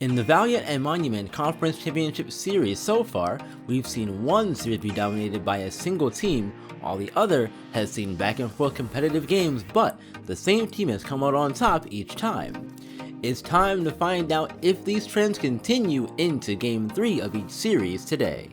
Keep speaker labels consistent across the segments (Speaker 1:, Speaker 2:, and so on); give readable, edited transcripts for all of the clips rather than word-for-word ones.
Speaker 1: In the Valiant and Monument Conference Championship Series so far, we've seen one series be dominated by a single team, while the other has seen back and forth competitive games, but the same team has come out on top each time. It's time to find out if these trends continue into Game 3 of each series today.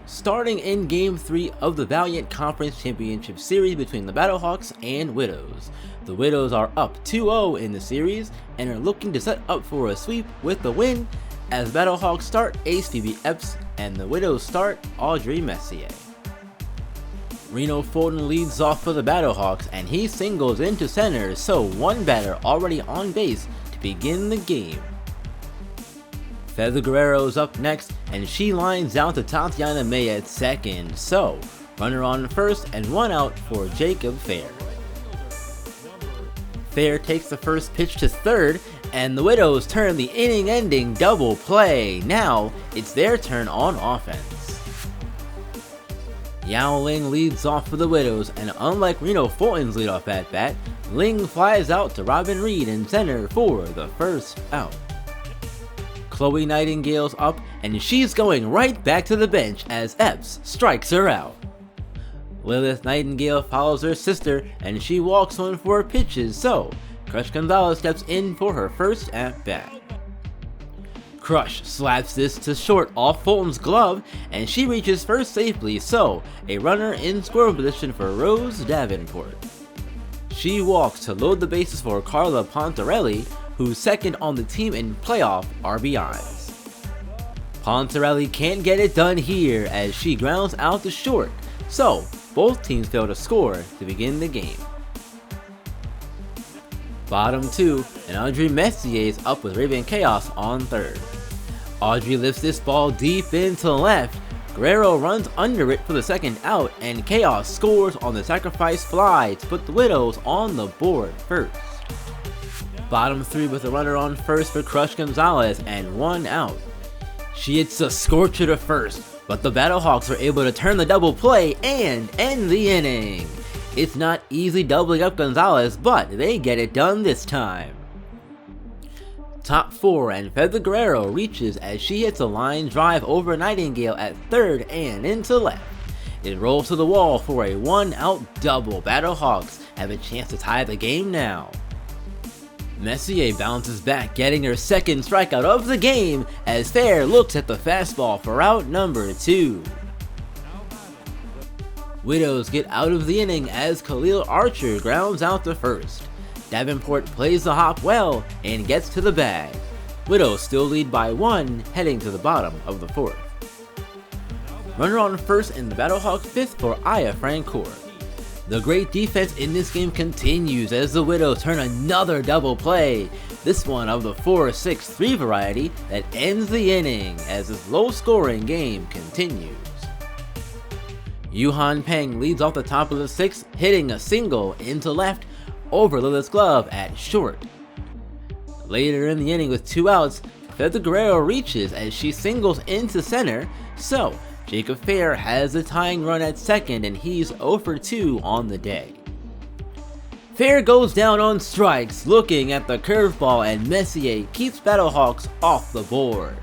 Speaker 1: Starting in Game 3 of the Valiant Conference Championship Series between the Battlehawks and Widows. The Widows are up 2-0 in the series and are looking to set up for a sweep with the win as Battlehawks start Ace Phoebe Epps and the Widows start Audrey Messier. Reno Fulton leads off for the Battlehawks and he singles into center, so one batter already on base to begin the game. Feather Guerrero's up next and she lines out to Tatiana May at second, so runner on first and one out for Jacob Fair. Fair takes the first pitch to third and the Widows turn the inning-ending double play. Now it's their turn on offense. Yao Ling leads off for the Widows, and unlike Reno Fulton's leadoff at bat, Ling flies out to Robin Reed in center for the first out. Chloe Nightingale's up and she's going right back to the bench as Epps strikes her out. Lilith Nightingale follows her sister and she walks on 4 pitches, so Crush Gonzalez steps in for her first at-bat. Crush slaps this to short off Fulton's glove and she reaches first safely, so a runner in scoring position for Rose Davenport. She walks to load the bases for Carla Pontarelli, who's second on the team in playoff RBIs. Pontarelli can't get it done here as she grounds out to short, so both teams fail to score to begin the game. Bottom 2, and Audrey Messier is up with Raven Chaos on third. Audrey lifts this ball deep into left, Guerrero runs under it for the second out, and Chaos scores on the sacrifice fly to put the Widows on the board first. Bottom 3 with a runner on first for Crush Gonzalez and one out. She hits a scorcher to first, but the Battlehawks are able to turn the double play and end the inning. It's not easy doubling up Gonzalez, but they get it done this time. Top 4 and Feather Guerrero reaches as she hits a line drive over Nightingale at third and into left. It rolls to the wall for a 1-out double. Battlehawks have a chance to tie the game now. Messier bounces back, getting her second strikeout of the game as Fair looks at the fastball for out number 2. Widows get out of the inning as Khalil Archer grounds out to first. Davenport plays the hop well and gets to the bag. Widows still lead by 1 heading to the bottom of the 4th. Runner on first in the Battlehawk 5th for Aya Francoeur. The great defense in this game continues as the Widows turn another double play, this one of the 4-6-3 variety that ends the inning as this low-scoring game continues. Yuhan Peng leads off the top of the 6th, hitting a single into left over Lilith's glove at short. Later in the inning with 2 outs, Feather Guerrero reaches as she singles into center, so Jacob Fair has the tying run at second and he's 0 for 2 on the day. Fair goes down on strikes, looking at the curveball, and Messier keeps Battlehawks off the board.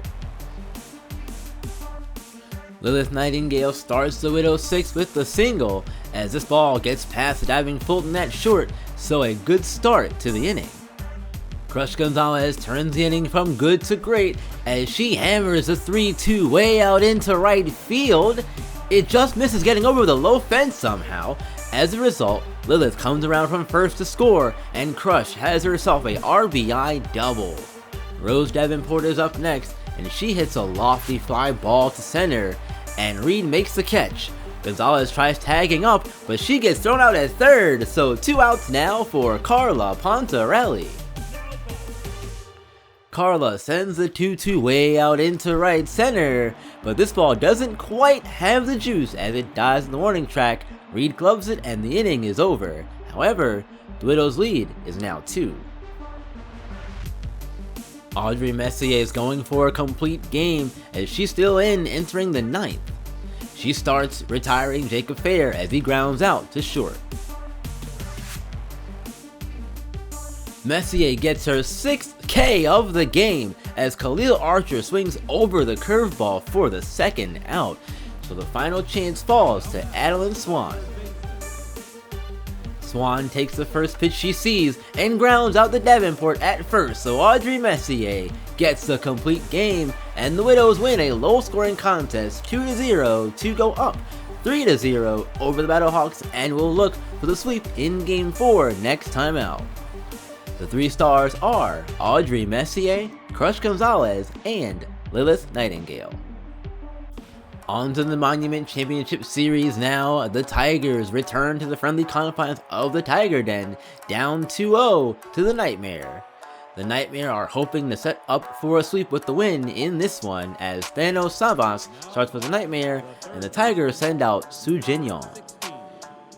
Speaker 1: Lilith Nightingale starts the Widows 6th with the single as this ball gets past diving Fulton at short, so a good start to the inning. Crush Gonzalez turns the inning from good to great as she hammers a 3-2 way out into right field. It just misses getting over the low fence somehow. As a result, Lilith comes around from first to score and Crush has herself a RBI double. Rose Davenport is up next and she hits a lofty fly ball to center and Reed makes the catch. Gonzalez tries tagging up but she gets thrown out at third, so 2 outs now for Carla Pontarelli. Carla sends the 2-2 way out into right center, but this ball doesn't quite have the juice as it dies in the warning track. Reed gloves it and the inning is over. However, the Widows' lead is now 2. Audrey Messier is going for a complete game as she's still entering the 9th. She starts, retiring Jacob Fair as he grounds out to short. Messier gets her 6th K of the game as Khalil Archer swings over the curveball for the second out. So the final chance falls to Adeline Swan. Swan takes the first pitch she sees and grounds out the Davenport at first, so Audrey Messier gets the complete game, and the Widows win a low-scoring contest 2-0 to go up 3-0 over the Battlehawks, and will look for the sweep in Game 4 next time out. The three stars are Audrey Messier, Crush Gonzalez, and Lilith Nightingale. On to the Monument Championship Series now. The Tigers return to the friendly confines of the Tiger Den, down 2-0 to the Nightmare. The Nightmare are hoping to set up for a sweep with the win in this one, as Thanos Sabas starts with the Nightmare, and the Tigers send out Su Jin Yong.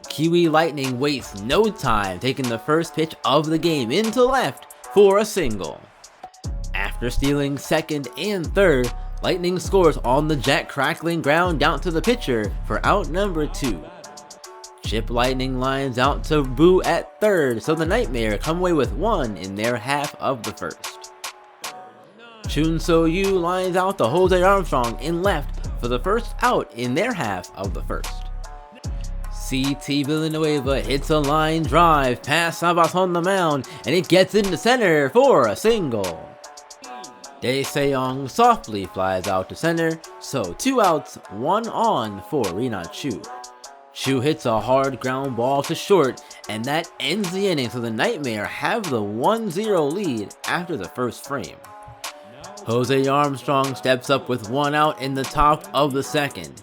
Speaker 1: Kiwi Lightning wastes no time, taking the first pitch of the game into left for a single. After stealing second and third, Lightning scores on the jack crackling ground down to the pitcher for out number 2. Chip Lightning lines out to Boo at third, so the Nightmare come away with 1 in their half of the first. Chun So Yu lines out to Jose Armstrong in left for the first out in their half of the first. CT Villanueva hits a line drive past Sabas on the mound, and it gets into center for a single. Dae Seong softly flies out to center, so 2 outs, 1 on for Rina Chu. Chu hits a hard ground ball to short, and that ends the inning, so the Nightmare have the 1-0 lead after the first frame. Jose Armstrong steps up with 1 out in the top of the second.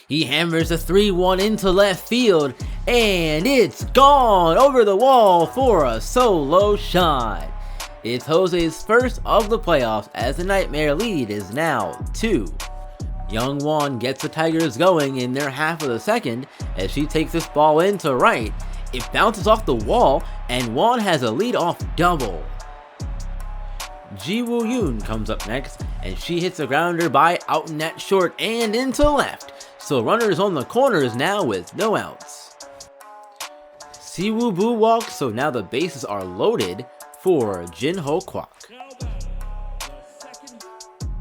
Speaker 1: He hammers a 3-1 into left field, and it's gone over the wall for a solo shot. It's Jose's first of the playoffs, as the Nightmare lead is now 2. Young Won gets the Tigers going in their half of the second as she takes this ball into right. It bounces off the wall, and Won has a lead-off double. Ji Woo Yoon comes up next, and she hits a grounder by out net short and into left, so runners on the corners now with no outs. Siwoo Boo walks, so now the bases are loaded for Jin Ho Kwak.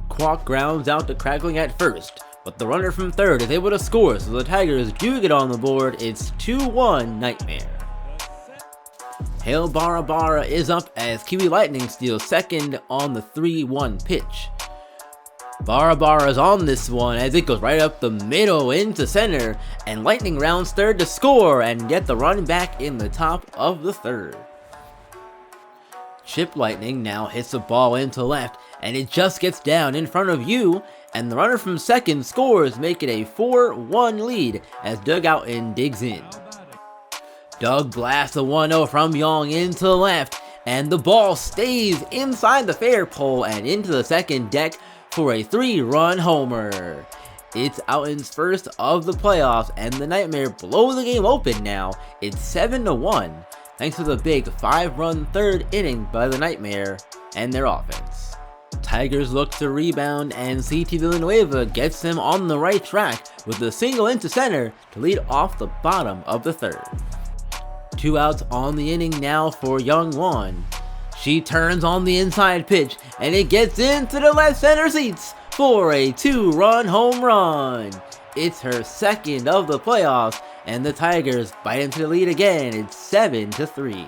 Speaker 1: Kwak grounds out to crackling at first, but the runner from third is able to score, so the Tigers do get on the board. It's 2-1 Nightmare. Hail Bara Bara is up as Kiwi Lightning steals second on the 3-1 pitch. Bara Bara is on this one as it goes right up the middle into center, and Lightning rounds third to score and get the run back in the top of the third. Chip Lightning now hits the ball into left, and it just gets down in front of you, and the runner from second scores, making a 4-1 lead as Doug Outen digs in. Doug blasts a 1-0 from Yong into left, and the ball stays inside the fair pole and into the second deck for a 3-run homer. It's Outen's first of the playoffs, and the Nightmare blow the game open now. It's 7-1. Thanks to the big 5-run third inning by the Nightmare and their offense. Tigers look to rebound, and CT Villanueva gets them on the right track with a single into center to lead off the bottom of the third. 2 outs on the inning now for Young Won. She turns on the inside pitch, and it gets into the left center seats for a 2-run home run. It's her second of the playoffs, and the Tigers bite into the lead again. It's 7-3.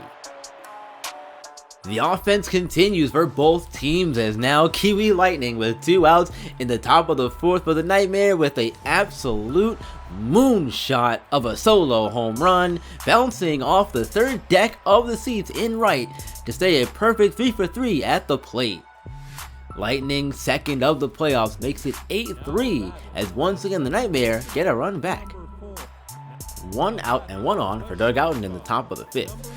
Speaker 1: The offense continues for both teams, as now Kiwi Lightning with 2 outs in the top of the fourth, but the Nightmare with an absolute moonshot of a solo home run, bouncing off the third deck of the seats in right to stay a perfect 3-for-3 at the plate. Lightning, second of the playoffs, makes it 8-3, as once again the Nightmare get a run back. 1 out and 1 on for Doug Outen in the top of the fifth.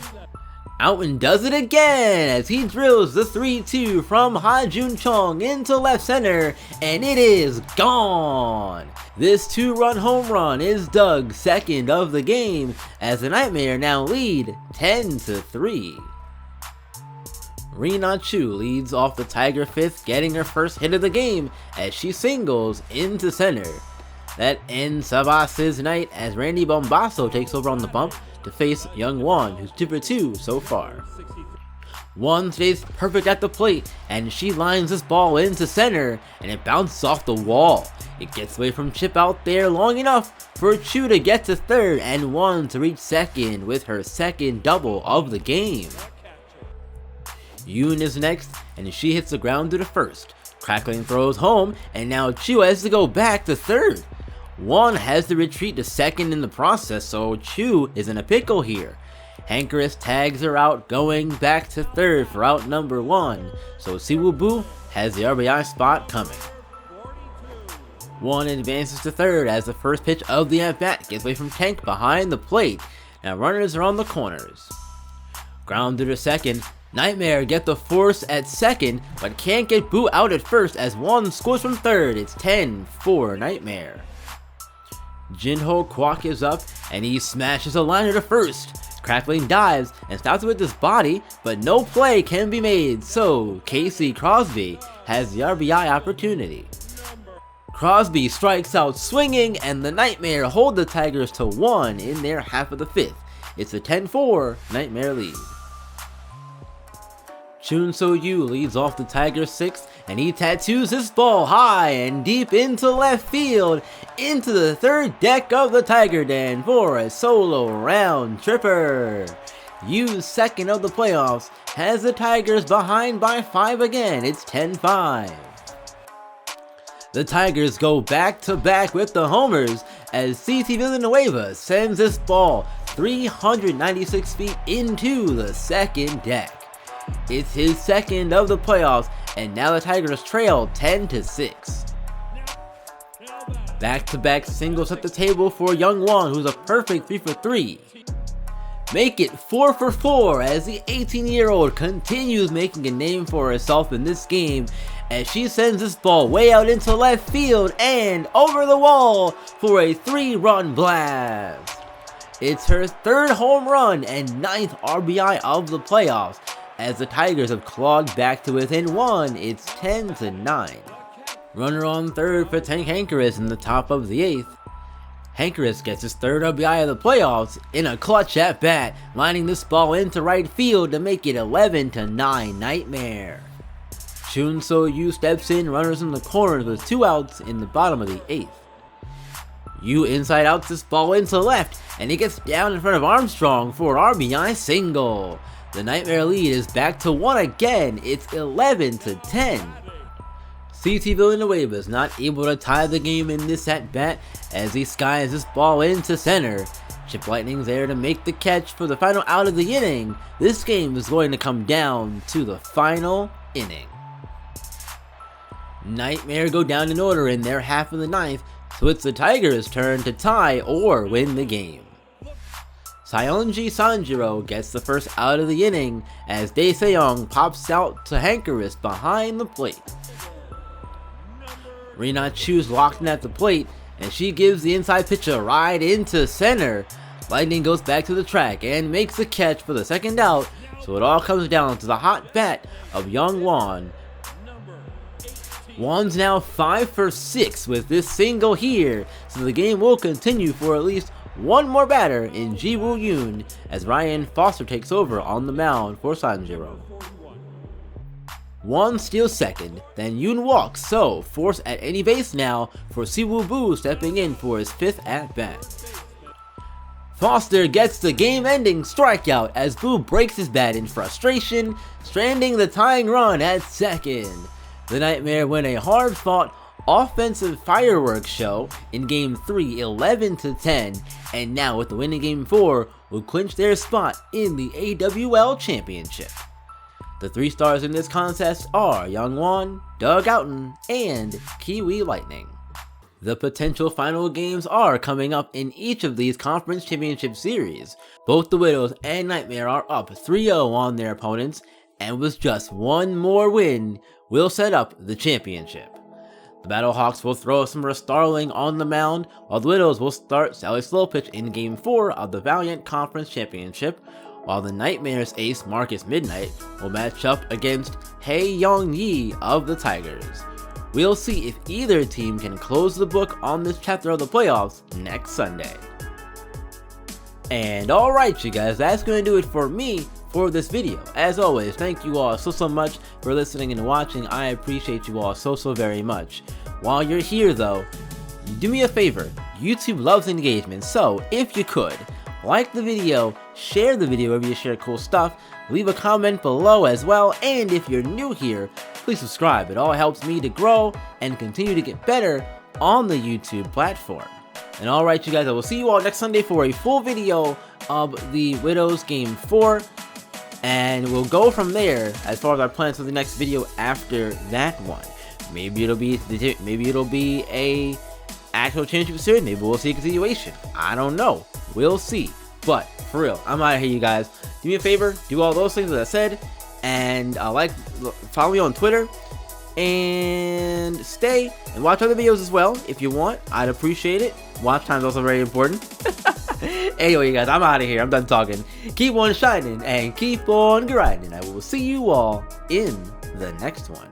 Speaker 1: Outen does it again as he drills the 3-2 from Ha Jun Chong into left center, and it is gone. This 2-run home run is Doug's second of the game, as the Nightmare now lead 10-3. Rina Chu leads off the Tiger fifth, getting her first hit of the game as she singles into center. That ends Sabas' night as Randy Bombasso takes over on the bump to face Young Won, who's 2-for-2 so far. One stays perfect at the plate, and she lines this ball into center, and it bounces off the wall. It gets away from Chip out there long enough for Chu to get to third, and One to reach second with her second double of the game. Yoon is next, and she hits the ground to the first. Crackling throws home, and now Chu has to go back to third. One has to retreat to second in the process, so Chu is in a pickle here. Hankeris tags her out, going back to third for out number 1, so Siwoo has the RBI spot coming. One advances to third as the first pitch of the at-bat gets away from Tank behind the plate. Now runners are on the corners. Grounded to second, Nightmare get the force at second, but can't get Boo out at first as One scores from third. It's 10-4 Nightmare. Jinho Kwok is up, and he smashes a liner to first. Crackling dives and stops it with his body, but no play can be made, so Casey Crosby has the RBI opportunity. Crosby strikes out swinging, and the Nightmare hold the Tigers to 1 in their half of the 5th. It's a 10-4 Nightmare lead. Chun So-yu leads off the Tigers' 6th, and he tattoos his ball high and deep into left field, into the third deck of the Tiger Den for a solo round tripper. Yu's second of the playoffs has the Tigers behind by 5 again. It's 10-5. The Tigers go back-to-back with the homers as CT Villanueva sends this ball 396 feet into the second deck. It's his second of the playoffs, and now the Tigers trail 10-6. Back-to-back singles at the table for Young Won, who's a perfect 3 for 3. Make it 4 for 4 as the 18-year-old continues making a name for herself in this game as she sends this ball way out into left field and over the wall for a 3-run blast. It's her 3rd home run and 9th RBI of the playoffs. As the Tigers have clawed back to within 1, it's 10-9. Runner on third for Tank Hankeris in the top of the 8th. Hankeris gets his 3rd RBI of the playoffs in a clutch at bat, lining this ball into right field to make it 11-9 Nightmare. Chun So-yu steps in, runners in the corners with 2 outs in the bottom of the 8th. Yu inside outs this ball into left, and he gets down in front of Armstrong for an RBI single. The Nightmare lead is back to 1 again. It's 11-10. CT Villanueva is not able to tie the game in this at-bat as he skies this ball into center. Chip Lightning's there to make the catch for the final out of the inning. This game is going to come down to the final inning. Nightmare go down in order in their half of the 9th, so it's the Tigers' turn to tie or win the game. Saionji Sanjiro gets the first out of the inning as Dae Se-young pops out to Hankeris behind the plate. Rina Chu's locked in at the plate, and she gives the inside pitch a ride into center. Lightning goes back to the track and makes the catch for the 2nd out, so it all comes down to the hot bat of Young Won. Won's now 5 for 6 with this single here, so the game will continue for at least one more batter in Ji-woo Yoon as Ryan Foster takes over on the mound for Sanjiro. Won steals second, then Yoon walks, so force at any base now for Siwoo Boo stepping in for his 5th at-bat. Foster gets the game-ending strikeout as Boo breaks his bat in frustration, stranding the tying run at second. The Nightmare win a hard-fought offensive fireworks show in Game 3 11-10, and now with the win in Game 4 will clinch their spot in the AWL Championship. The 3 stars in this contest are Young Won, Doug Outen, and Kiwi Lightning. The potential final games are coming up in each of these Conference Championship Series. Both the Widows and Nightmare are up 3-0 on their opponents, and with just one more win, will set up the championship. The Battlehawks will throw Summer Starling on the mound, while the Widows will start Sally Slowpitch in Game 4 of the Valiant Conference Championship, while the Nightmare's ace Marcus Midnight will match up against Hae Young Yi of the Tigers. We'll see if either team can close the book on this chapter of the playoffs next Sunday. And alright you guys, that's going to do it for me for this video. As always, thank you all so much for listening and watching. I appreciate you all so very much. While you're here though, do me a favor. YouTube loves engagement, so if you could, like the video, share the video wherever you share cool stuff, leave a comment below as well, and if you're new here, please subscribe. It all helps me to grow and continue to get better on the YouTube platform. And alright you guys, I will see you all next Sunday for a full video of the Widows Game 4, and we'll go from there as far as our plans for the next video after that one. Maybe it'll be a actual championship series, maybe we'll see a continuation. I don't know. We'll see. But for real, I'm out of here, you guys. Do me a favor, do all those things that I said, and follow me on Twitter, and stay and watch other videos as well if you want. I'd appreciate it. Watch time is also very important. Anyway, you guys, I'm out of here. I'm done talking. Keep on shining and keep on grinding. I will see you all in the next one.